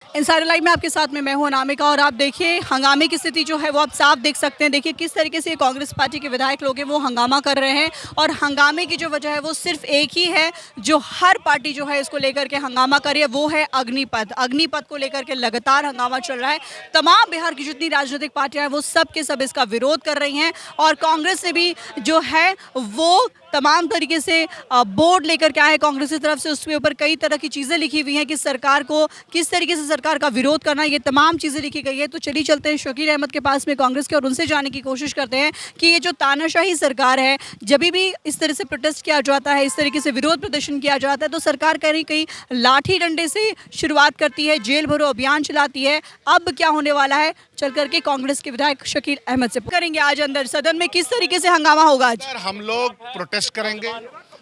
Insider live में आपके साथ में मैं हूं अनामिका। और आप देखिए हंगामे की स्थिति जो है वो आप साफ देख सकते हैं। देखिए किस तरीके से कांग्रेस पार्टी के विधायक लोग हैं वो हंगामा कर रहे हैं। और हंगामे की जो वजह है वो सिर्फ एक ही है, जो हर पार्टी जो है इसको लेकर के हंगामा कर रही है, वो है अग्निपथ। अग्निपथ को लेकर के लगातार हंगामा चल रहा है। तमाम बिहार की जितनी राजनीतिक पार्टियां हैं वो सब के सब इसका विरोध कर रही हैं। और कांग्रेस ने भी जो है वो तमाम तरीके से बोर्ड लेकर के आए हैं कांग्रेस की तरफ से। उसके ऊपर कई तरह की चीज़ें लिखी हुई हैं कि सरकार को किस तरीके से सरकार का विरोध करना, ये तमाम चीज़ें लिखी गई है। तो चलिए चलते हैं शकील अहमद के पास में कांग्रेस के, और उनसे जानने की कोशिश करते हैं कि ये जो तानाशाही सरकार है, जब भी इस तरह से प्रोटेस्ट किया जाता है, इस तरीके से विरोध प्रदर्शन किया जाता है, तो सरकार कहीं कहीं लाठी डंडे से शुरुआत करती है, जेल भरो अभियान चलाती है। अब क्या होने वाला है, चल करके कांग्रेस के विधायक शकील अहमद से करेंगे। आज अंदर सदन में किस तरीके से हंगामा होगा? आज हम लोग प्रोटेस्ट करेंगे,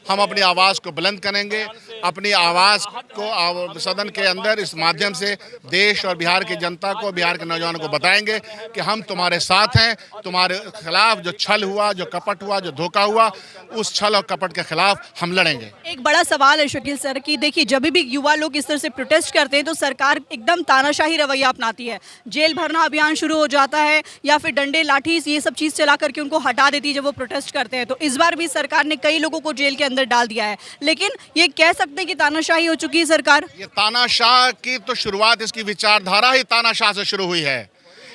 हम अपनी आवाज़ को बुलंद करेंगे, अपनी आवाज़ को सदन के अंदर इस माध्यम से देश और बिहार की जनता को, बिहार के नौजवानों को बताएंगे कि हम तुम्हारे साथ हैं। तुम्हारे खिलाफ जो छल हुआ, जो कपट हुआ, जो धोखा हुआ, उस छल और कपट के खिलाफ हम लड़ेंगे। एक बड़ा सवाल है शकील सर कि देखिए जब भी युवा लोग इस तरह से प्रोटेस्ट करते हैं तो सरकार एकदम तानाशाही रवैया अपनाती है। जेल भरना अभियान शुरू हो जाता है या फिर डंडे लाठी ये सब चीज़ चला करके उनको हटा देती है जब वो प्रोटेस्ट करते हैं। तो इस बार भी सरकार ने कई लोगों को जेल के अंदर डाल दिया है, लेकिन ये कह सकते हैं कि तानाशाही हो चुकी है सरकार। ये तानाशाह की तो शुरुआत, इसकी विचारधारा ही तानाशाह से शुरू हुई है।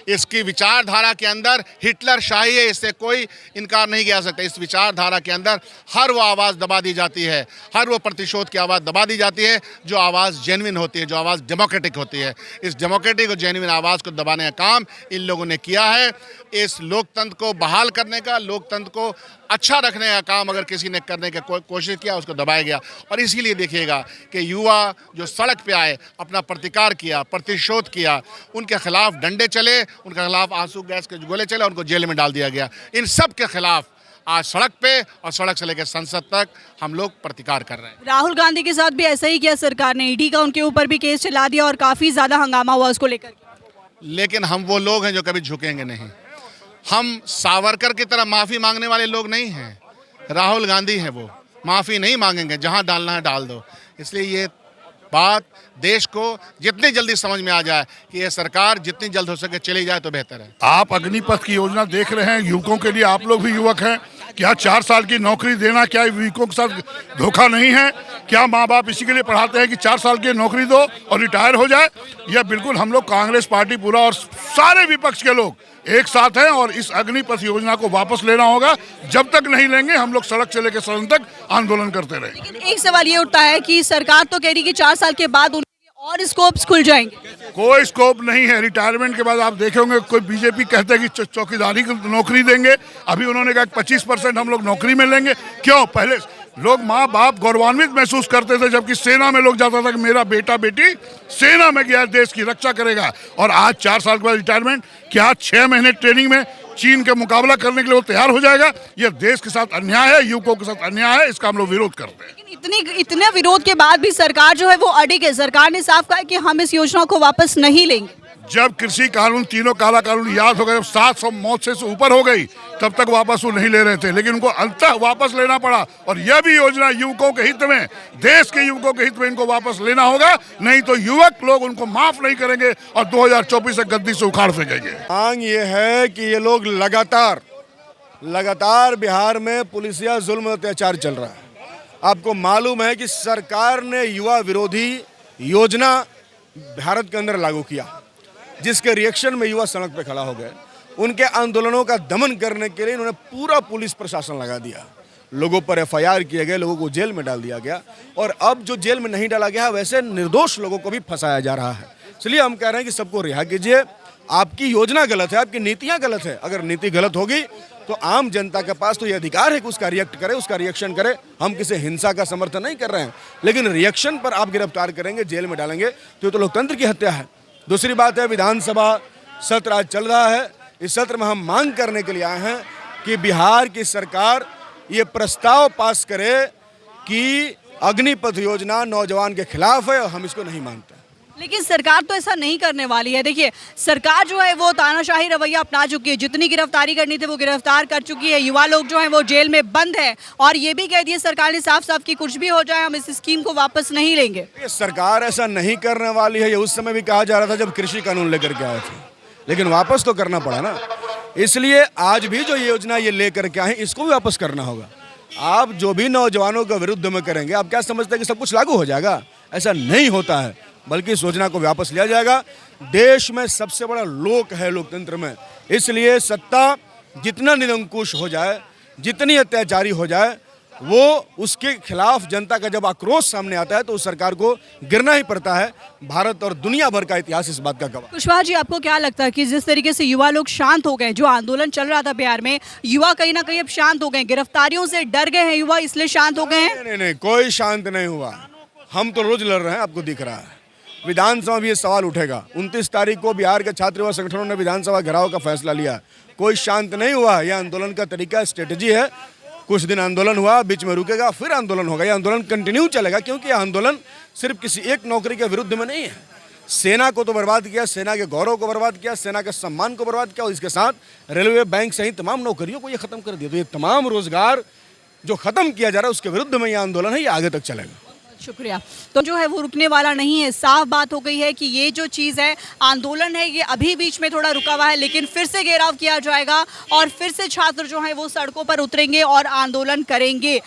इसकी विचारधारा के अंदर हिटलर शाही है, इससे कोई इनकार नहीं किया सकता। इस विचारधारा के अंदर हर वो आवाज़ दबा दी जाती है, हर वो प्रतिशोध की आवाज़ दबा दी जाती है जो आवाज़ जेन्युइन होती है, जो आवाज़ डेमोक्रेटिक होती है। इस डेमोक्रेटिक और जेन्युइन आवाज़ को दबाने का काम इन लोगों ने किया है। इस लोकतंत्र को बहाल करने का, लोकतंत्र को अच्छा रखने का काम अगर किसी ने करने की कोशिश किया, उसको दबाया गया। और इसीलिए देखिएगा कि युवा जो सड़क पे आए, अपना प्रतिकार किया, प्रतिशोध किया, उनके खिलाफ डंडे चले, उनके खिलाफ आंसू गैस के गोले चले, उनको जेल में डाल दिया गया। इन सब के खिलाफ आज सड़क पे और सड़क से लेकर संसद तक हम लोग प्रतिकार कर रहे हैं। राहुल गांधी के साथ भी ऐसा ही किया सरकार ने, ईडी का उनके ऊपर भी केस चला दिया और काफ़ी ज़्यादा हंगामा हुआ उसको लेकर। लेकिन हम वो लोग हैं जो कभी झुकेंगे नहीं। हम सावरकर की तरह माफ़ी मांगने वाले लोग नहीं हैं। राहुल गांधी हैं, वो माफ़ी नहीं मांगेंगे, जहां डालना है डाल दो। इसलिए ये बात देश को जितनी जल्दी समझ में आ जाए कि ये सरकार जितनी जल्द हो सके चली जाए तो बेहतर है। आप अग्निपथ की योजना देख रहे हैं, युवकों के लिए। आप लोग भी युवक हैं, क्या 4 साल की नौकरी देना क्या युवकों के साथ धोखा नहीं है? क्या माँ बाप इसी के लिए पढ़ाते हैं कि 4 साल की नौकरी दो और रिटायर हो जाए? यह बिल्कुल हम लोग कांग्रेस पार्टी पूरा और सारे विपक्ष के लोग एक साथ हैं और इस अग्निपथ योजना को वापस लेना होगा। जब तक नहीं लेंगे हम लोग सड़क से लेकर सदन तक आंदोलन करते रहेंगे। लेकिन एक सवाल ये उठता है कि सरकार तो कह रही कि 4 साल के बाद उनके और स्कोप्स खुल जाएंगे। कोई स्कोप नहीं है। रिटायरमेंट के बाद आप देखेंगे कोई बीजेपी कहते हैं कि चौकीदारी की नौकरी देंगे। अभी उन्होंने कहा 25% हम लोग नौकरी में लेंगे। क्यों? पहले लोग माँ बाप गौरवान्वित महसूस करते थे जबकि सेना में लोग जाता था कि मेरा बेटा बेटी सेना में गया, देश की रक्षा करेगा। और आज 4 साल के बाद रिटायरमेंट, क्या 6 महीने ट्रेनिंग में चीन का मुकाबला करने के लिए वो तैयार हो जाएगा? यह देश के साथ अन्याय है, युवकों के साथ अन्याय है। इसका हम लोग विरोध करते हैं। लेकिन इतने विरोध के बाद भी सरकार जो है वो अडिग है। सरकार ने साफ कहा कि हम इस योजना को वापस नहीं लेंगे। जब कृषि कानून, तीनों काला कानून याद हो गए, जब 700 मौत से ऊपर हो गई, तब तक वापस वो नहीं ले रहे थे, लेकिन उनको अंततः वापस लेना पड़ा। और यह भी योजना युवकों के हित में, देश के युवकों के हित में इनको वापस लेना होगा, नहीं तो युवक लोग उनको माफ नहीं करेंगे और 2024 से गद्दी से उखाड़ फेंकेंगे। मांग ये है कि ये लोग लगातार बिहार में पुलिसिया जुल्म अत्याचार चल रहा है। आपको मालूम है कि सरकार ने युवा विरोधी योजना भारत के अंदर लागू किया, जिसके रिएक्शन में युवा सड़क पे खड़ा हो गए। उनके आंदोलनों का दमन करने के लिए इन्होंने पूरा पुलिस प्रशासन लगा दिया। लोगों पर एफआईआर किए गए, लोगों को जेल में डाल दिया गया। और अब जो जेल में नहीं डाला गया, वैसे निर्दोष लोगों को भी फंसाया जा रहा है। इसलिए हम कह रहे हैं कि सबको रिहा कीजिए। आपकी योजना गलत है, आपकी नीतियाँ गलत है। अगर नीति गलत होगी तो आम जनता के पास तो ये अधिकार है कि उसका रिएक्ट करे, उसका रिएक्शन करे। हम किसी हिंसा का समर्थन नहीं कर रहे हैं, लेकिन रिएक्शन पर आप गिरफ्तार करेंगे, जेल में डालेंगे तो ये तो लोकतंत्र की हत्या है। दूसरी बात है, विधानसभा सत्र आज चल रहा है। इस सत्र में हम मांग करने के लिए आए हैं कि बिहार की सरकार ये प्रस्ताव पास करे कि अग्निपथ योजना नौजवान के खिलाफ है और हम इसको नहीं मानते। लेकिन सरकार तो ऐसा नहीं करने वाली है। देखिए, सरकार जो है वो तानाशाही रवैया अपना चुकी है, जितनी गिरफ्तारी करनी थी वो गिरफ्तार कर चुकी है, युवा लोग जो हैं वो जेल में बंद है, और ये भी कह दिया सरकार ने साफ साफ कि कुछ भी हो जाए हम इस स्कीम को वापस नहीं लेंगे। ये सरकार ऐसा नहीं करने वाली है, ये उस समय भी कहा जा रहा था जब कृषि कानून लेकर के आए थे, लेकिन वापस तो करना पड़ा ना। इसलिए आज भी जो योजना ये लेकर के आए इसको भी वापस करना होगा। आप जो भी नौजवानों के विरुद्ध में करेंगे, आप क्या समझते हैं कि सब कुछ लागू हो जाएगा? ऐसा नहीं होता है, बल्कि इस योजना को वापस लिया जाएगा। देश में सबसे बड़ा लोक है लोकतंत्र में, इसलिए सत्ता जितना निरंकुश हो जाए, जितनी अत्याचारी हो जाए, वो उसके खिलाफ जनता का जब आक्रोश सामने आता है तो उस सरकार को गिरना ही पड़ता है। भारत और दुनिया भर का इतिहास इस बात का गवाह। कुशवाहा जी, आपको क्या लगता है कि जिस तरीके से युवा लोग शांत हो गए, जो आंदोलन चल रहा था बिहार में, युवा कहीं ना कहीं अब शांत हो गए, गिरफ्तारियों से डर गए हैं युवा, इसलिए शांत हो गए हैं? नहीं, कोई शांत नहीं हुआ। हम तो रोज लड़ रहे हैं, आपको दिख रहा है। विधानसभा में ये सवाल उठेगा। 29 तारीख को बिहार के छात्र युवा संगठनों ने विधानसभा घेराव का फैसला लिया। कोई शांत नहीं हुआ। यह आंदोलन का तरीका, स्ट्रेटजी है। कुछ दिन आंदोलन हुआ, बीच में रुकेगा, फिर आंदोलन होगा। यह आंदोलन कंटिन्यू चलेगा, क्योंकि यह आंदोलन सिर्फ किसी एक नौकरी के विरुद्ध में नहीं है। सेना को तो बर्बाद किया, सेना के गौरव को बर्बाद किया, सेना के सम्मान को बर्बाद किया, और इसके साथ रेलवे, बैंक सहित तमाम नौकरियों को ये खत्म कर दिया। तो ये तमाम रोजगार जो खत्म किया जा रहा है उसके विरुद्ध में यह आंदोलन है, ये आगे तक चलेगा। शुक्रिया। तो जो है वो रुकने वाला नहीं है। साफ बात हो गई है कि ये जो चीज़ है, आंदोलन है, ये अभी बीच में थोड़ा रुका हुआ है, लेकिन फिर से घेराव किया जाएगा और फिर से छात्र जो हैं वो सड़कों पर उतरेंगे और आंदोलन करेंगे।